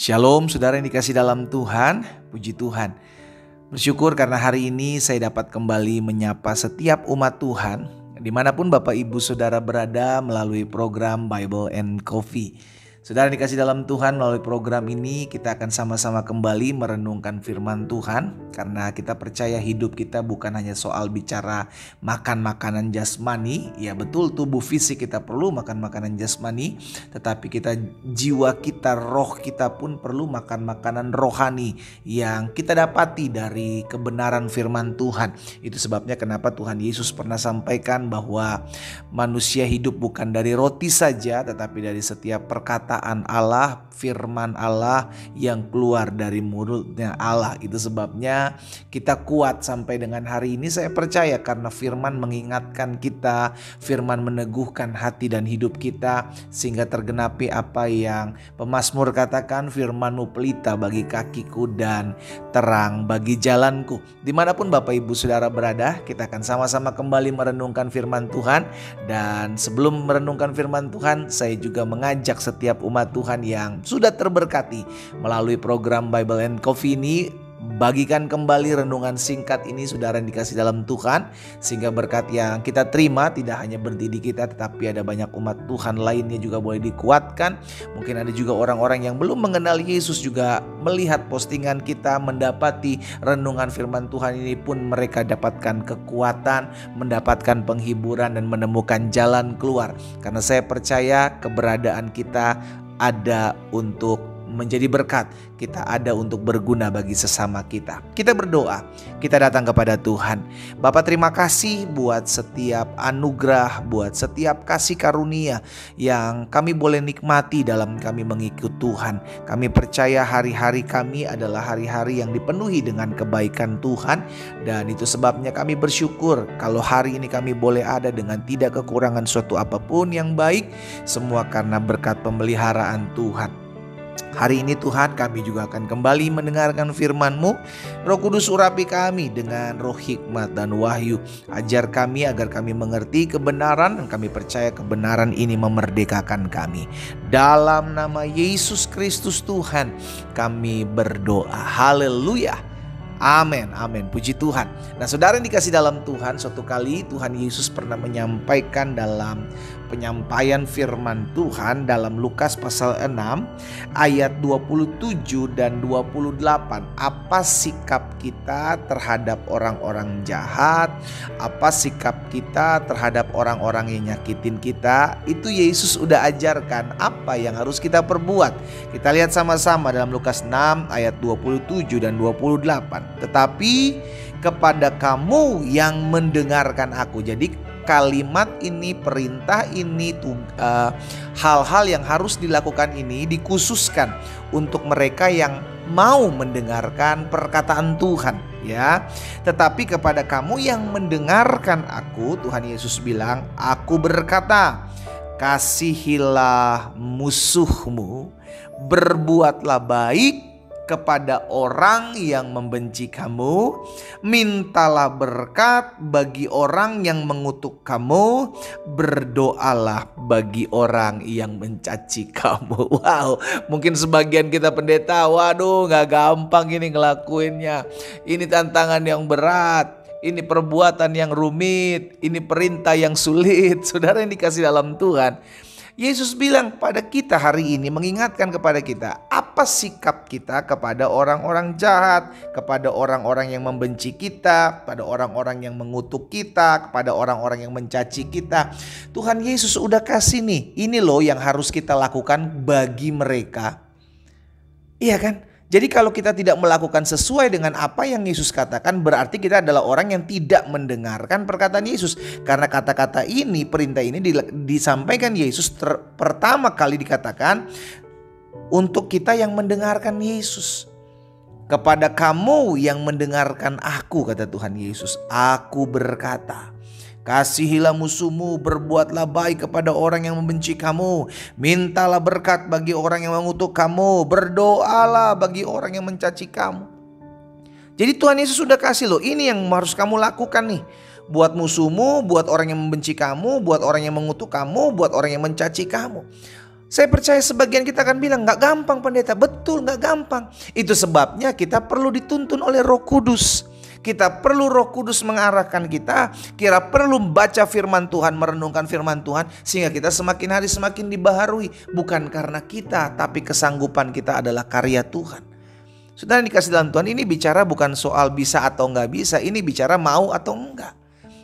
Shalom saudara yang dikasih dalam Tuhan, puji Tuhan. Bersyukur karena hari ini saya dapat kembali menyapa setiap umat Tuhan dimanapun Bapak Ibu Saudara berada melalui program Bible and Coffee. Saudara yang dikasih dalam Tuhan, melalui program ini kita akan sama-sama kembali merenungkan firman Tuhan. Karena kita percaya hidup kita bukan hanya soal bicara makan makanan jasmani. Ya betul, tubuh fisik kita perlu makan makanan jasmani. Tetapi kita jiwa kita, roh kita pun perlu makan makanan rohani yang kita dapati dari kebenaran firman Tuhan. Itu sebabnya kenapa Tuhan Yesus pernah sampaikan bahwa manusia hidup bukan dari roti saja, tetapi dari setiap perkataan Allah, firman Allah yang keluar dari mulutnya Allah. Itu sebabnya kita kuat sampai dengan hari ini. Saya percaya karena firman mengingatkan kita, firman meneguhkan hati dan hidup kita, sehingga tergenapi apa yang pemazmur katakan, firman-Mu pelita bagi kakiku dan terang bagi jalanku. Dimanapun Bapak Ibu Saudara berada, kita akan sama-sama kembali merenungkan firman Tuhan. Dan sebelum merenungkan firman Tuhan, saya juga mengajak setiap umat Tuhan yang sudah terberkati melalui program Bible and Coffee ini, bagikan kembali renungan singkat ini saudara yang dikasih dalam Tuhan, sehingga berkat yang kita terima tidak hanya berhenti di kita, tetapi ada banyak umat Tuhan lainnya juga boleh dikuatkan. Mungkin ada juga orang-orang yang belum mengenal Yesus juga melihat postingan kita, mendapati renungan firman Tuhan ini pun mereka dapatkan kekuatan, mendapatkan penghiburan dan menemukan jalan keluar. Karena saya percaya keberadaan kita ada untuk menjadi berkat, kita ada untuk berguna bagi sesama kita. Kita berdoa, kita datang kepada Tuhan. Bapa, terima kasih buat setiap anugerah, buat setiap kasih karunia yang kami boleh nikmati dalam kami mengikut Tuhan. Kami percaya hari-hari kami adalah hari-hari yang dipenuhi dengan kebaikan Tuhan, dan itu sebabnya kami bersyukur kalau hari ini kami boleh ada dengan tidak kekurangan suatu apapun yang baik, semua karena berkat pemeliharaan Tuhan. Hari ini Tuhan, kami juga akan kembali mendengarkan firman-Mu. Roh Kudus urapi kami dengan roh hikmat dan wahyu. Ajar kami agar kami mengerti kebenaran, dan kami percaya kebenaran ini memerdekakan kami. Dalam nama Yesus Kristus Tuhan kami berdoa. Haleluya. Amin, amin, puji Tuhan. Nah saudara yang dikasih dalam Tuhan, suatu kali Tuhan Yesus pernah menyampaikan dalam penyampaian firman Tuhan dalam Lukas pasal 6 ayat 27 dan 28. Apa sikap kita terhadap orang-orang jahat, apa sikap kita terhadap orang-orang yang nyakitin kita, itu Yesus udah ajarkan apa yang harus kita perbuat. Kita lihat sama-sama dalam Lukas 6 ayat 27 dan 28. Tetapi kepada kamu yang mendengarkan aku. Jadi kalimat ini, perintah ini, hal-hal yang harus dilakukan ini dikhususkan untuk mereka yang mau mendengarkan perkataan Tuhan, ya. Tetapi kepada kamu yang mendengarkan aku, Tuhan Yesus bilang, aku berkata, kasihilah musuhmu, berbuatlah baik kepada orang yang membenci kamu, mintalah berkat bagi orang yang mengutuk kamu, berdoalah bagi orang yang mencaci kamu. Wow, mungkin sebagian kita pendeta, waduh gak gampang ini ngelakuinnya, ini tantangan yang berat, ini perbuatan yang rumit, ini perintah yang sulit. Saudara yang dikasih dalam Tuhan, Yesus bilang pada kita hari ini, mengingatkan kepada kita, apa sikap kita kepada orang-orang jahat, kepada orang-orang yang membenci kita, pada orang-orang yang mengutuk kita, kepada orang-orang yang mencaci kita. Tuhan Yesus udah kasih nih, ini loh yang harus kita lakukan bagi mereka. Iya kan? Jadi kalau kita tidak melakukan sesuai dengan apa yang Yesus katakan, berarti kita adalah orang yang tidak mendengarkan perkataan Yesus. Karena kata-kata ini, perintah ini disampaikan Yesus pertama kali dikatakan untuk kita yang mendengarkan Yesus. Kepada kamu yang mendengarkan aku, kata Tuhan Yesus, aku berkata, kasihilah musuhmu, berbuatlah baik kepada orang yang membenci kamu, mintalah berkat bagi orang yang mengutuk kamu, berdoalah bagi orang yang mencaci kamu. Jadi Tuhan Yesus sudah kasih loh, ini yang harus kamu lakukan nih. Buat musuhmu, buat orang yang membenci kamu, buat orang yang mengutuk kamu, buat orang yang mencaci kamu. Saya percaya sebagian kita akan bilang, gak gampang pendeta. Betul, gak gampang. Itu sebabnya kita perlu dituntun oleh Roh Kudus. Kita perlu Roh Kudus mengarahkan kita. Kita perlu baca firman Tuhan, merenungkan firman Tuhan, sehingga kita semakin hari semakin dibaharui. Bukan karena kita, tapi kesanggupan kita adalah karya Tuhan. Saudara dikasih dalam Tuhan, ini bicara bukan soal bisa atau gak bisa. Ini bicara mau atau enggak.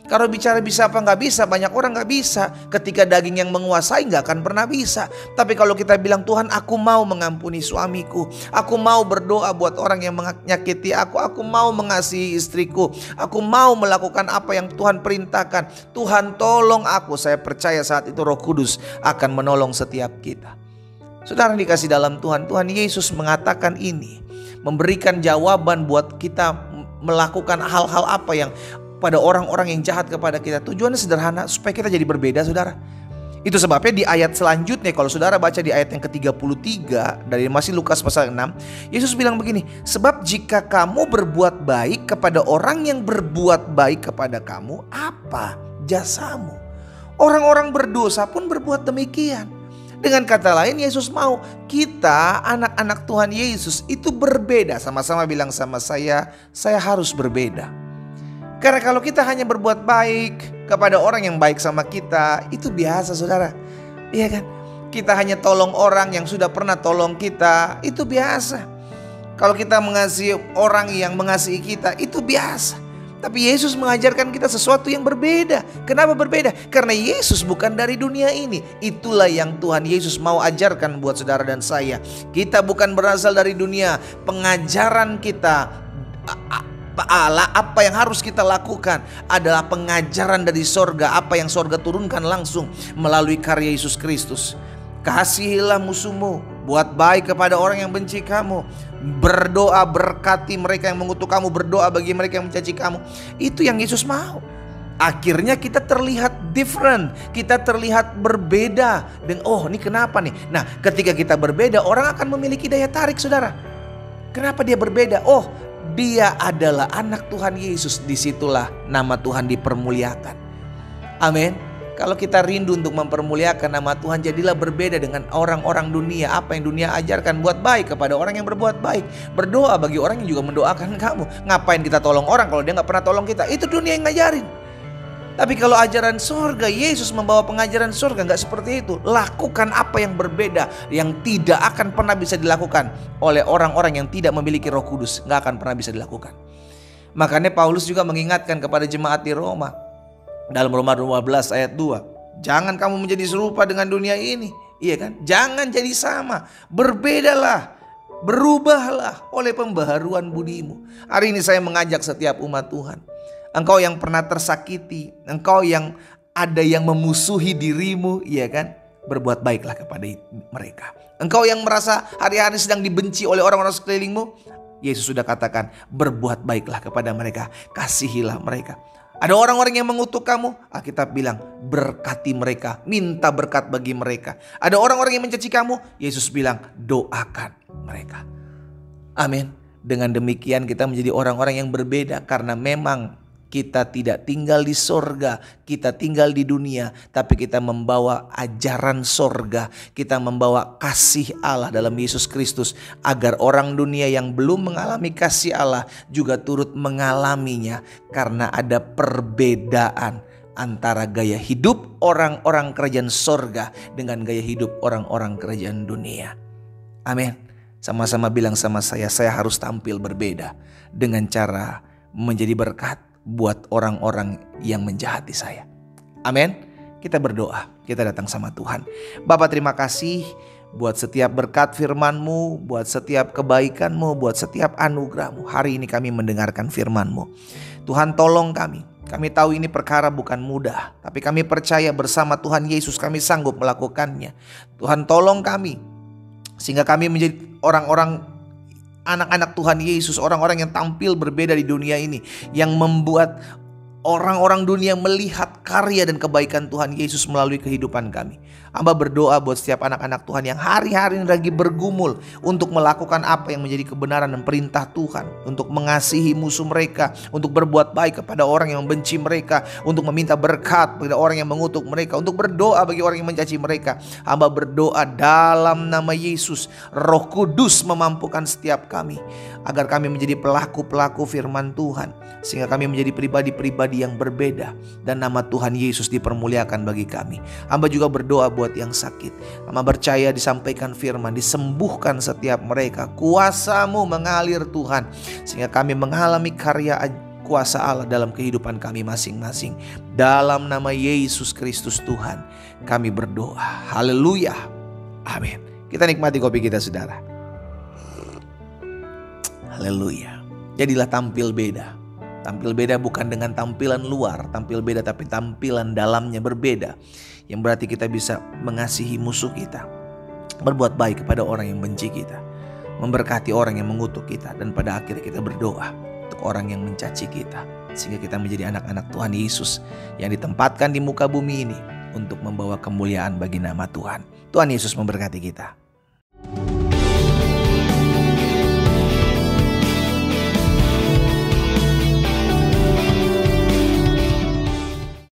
Kalau bicara bisa apa nggak bisa, banyak orang nggak bisa. Ketika daging yang menguasai nggak akan pernah bisa. Tapi kalau kita bilang, Tuhan aku mau mengampuni suamiku, aku mau berdoa buat orang yang menyakiti aku mau mengasihi istriku, aku mau melakukan apa yang Tuhan perintahkan. Tuhan tolong aku. Saya percaya saat itu Roh Kudus akan menolong setiap kita. Saudara dikasih dalam Tuhan, Tuhan Yesus mengatakan ini, memberikan jawaban buat kita melakukan hal-hal apa yang pada orang-orang yang jahat kepada kita. Tujuannya sederhana, supaya kita jadi berbeda, saudara. Itu sebabnya di ayat selanjutnya, kalau saudara baca di ayat yang ke-33 dari masih Lukas pasal 6, Yesus bilang begini, sebab jika kamu berbuat baik kepada orang yang berbuat baik kepada kamu, apa jasamu? Orang-orang berdosa pun berbuat demikian. Dengan kata lain, Yesus mau kita anak-anak Tuhan Yesus itu berbeda. Sama-sama bilang sama saya harus berbeda. Karena kalau kita hanya berbuat baik kepada orang yang baik sama kita, itu biasa, saudara. Iya kan? Kita hanya tolong orang yang sudah pernah tolong kita, itu biasa. Kalau kita mengasihi orang yang mengasihi kita, itu biasa. Tapi Yesus mengajarkan kita sesuatu yang berbeda. Kenapa berbeda? Karena Yesus bukan dari dunia ini. Itulah yang Tuhan Yesus mau ajarkan buat saudara dan saya. Kita bukan berasal dari dunia. Pengajaran kita, Allah, apa yang harus kita lakukan adalah pengajaran dari sorga. Apa yang sorga turunkan langsung melalui karya Yesus Kristus. Kasihilah musuhmu, buat baik kepada orang yang benci kamu, berdoa berkati mereka yang mengutuk kamu, berdoa bagi mereka yang mencaci kamu. Itu yang Yesus mau. Akhirnya kita terlihat different, kita terlihat berbeda. Dan oh, ini kenapa nih? Nah, ketika kita berbeda, orang akan memiliki daya tarik, saudara. Kenapa dia berbeda? Oh, dia adalah anak Tuhan Yesus. Disitulah nama Tuhan dipermuliakan. Amin. Kalau kita rindu untuk mempermuliakan nama Tuhan, jadilah berbeda dengan orang-orang dunia. Apa yang dunia ajarkan, buat baik kepada orang yang berbuat baik, berdoa bagi orang yang juga mendoakan kamu. Ngapain kita tolong orang kalau dia gak pernah tolong kita? Itu dunia yang ngajarin. Tapi kalau ajaran surga, Yesus membawa pengajaran surga, gak seperti itu. Lakukan apa yang berbeda, yang tidak akan pernah bisa dilakukan oleh orang-orang yang tidak memiliki Roh Kudus. Gak akan pernah bisa dilakukan. Makanya Paulus juga mengingatkan kepada jemaat di Roma, dalam Roma 12 ayat 2, jangan kamu menjadi serupa dengan dunia ini. Iya kan? Jangan jadi sama. Berbedalah, berubahlah oleh pembaharuan budimu. Hari ini saya mengajak setiap umat Tuhan. Engkau yang pernah tersakiti, engkau yang ada yang memusuhi dirimu, iya kan? Berbuat baiklah kepada mereka. Engkau yang merasa hari-hari sedang dibenci oleh orang-orang sekelilingmu, Yesus sudah katakan, berbuat baiklah kepada mereka, kasihilah mereka. Ada orang-orang yang mengutuk kamu, Alkitab bilang, berkati mereka, minta berkat bagi mereka. Ada orang-orang yang mencaci kamu, Yesus bilang, doakan mereka. Amin. Dengan demikian kita menjadi orang-orang yang berbeda, karena memang kita tidak tinggal di sorga, kita tinggal di dunia, tapi kita membawa ajaran sorga, kita membawa kasih Allah dalam Yesus Kristus, agar orang dunia yang belum mengalami kasih Allah juga turut mengalaminya, karena ada perbedaan antara gaya hidup orang-orang kerajaan sorga dengan gaya hidup orang-orang kerajaan dunia. Amin. Sama-sama bilang sama saya harus tampil berbeda dengan cara menjadi berkat buat orang-orang yang menjahati saya. Amin. Kita berdoa, kita datang sama Tuhan. Bapa, terima kasih buat setiap berkat firman-Mu, buat setiap kebaikan-Mu, buat setiap anugerah-Mu. Hari ini kami mendengarkan firman-Mu. Tuhan, tolong kami. Kami tahu ini perkara bukan mudah, tapi kami percaya bersama Tuhan Yesus kami sanggup melakukannya. Tuhan, tolong kami sehingga kami menjadi orang-orang, anak-anak Tuhan Yesus, orang-orang yang tampil berbeda di dunia ini, yang membuat orang-orang dunia melihat karya dan kebaikan Tuhan Yesus melalui kehidupan kami. Hamba berdoa buat setiap anak-anak Tuhan yang hari-hari ini lagi bergumul untuk melakukan apa yang menjadi kebenaran dan perintah Tuhan, untuk mengasihi musuh mereka, untuk berbuat baik kepada orang yang membenci mereka, untuk meminta berkat kepada orang yang mengutuk mereka, untuk berdoa bagi orang yang mencaci mereka. Hamba berdoa dalam nama Yesus, Roh Kudus memampukan setiap kami agar kami menjadi pelaku-pelaku firman Tuhan, sehingga kami menjadi pribadi-pribadi yang berbeda dan nama Tuhan Yesus dipermuliakan bagi kami. Hamba juga berdoa buat yang sakit. Hamba percaya disampaikan firman, disembuhkan setiap mereka. Kuasa-Mu mengalir Tuhan, sehingga kami mengalami karya kuasa Allah dalam kehidupan kami masing-masing. Dalam nama Yesus Kristus Tuhan kami berdoa. Haleluya. Amin. Kita nikmati kopi kita, saudara. Haleluya. Jadilah tampil beda. Tampil beda bukan dengan tampilan luar, tampil beda tapi tampilan dalamnya berbeda. Yang berarti kita bisa mengasihi musuh kita, berbuat baik kepada orang yang benci kita, memberkati orang yang mengutuk kita, dan pada akhirnya kita berdoa untuk orang yang mencaci kita, sehingga kita menjadi anak-anak Tuhan Yesus yang ditempatkan di muka bumi ini untuk membawa kemuliaan bagi nama Tuhan. Tuhan Yesus memberkati kita.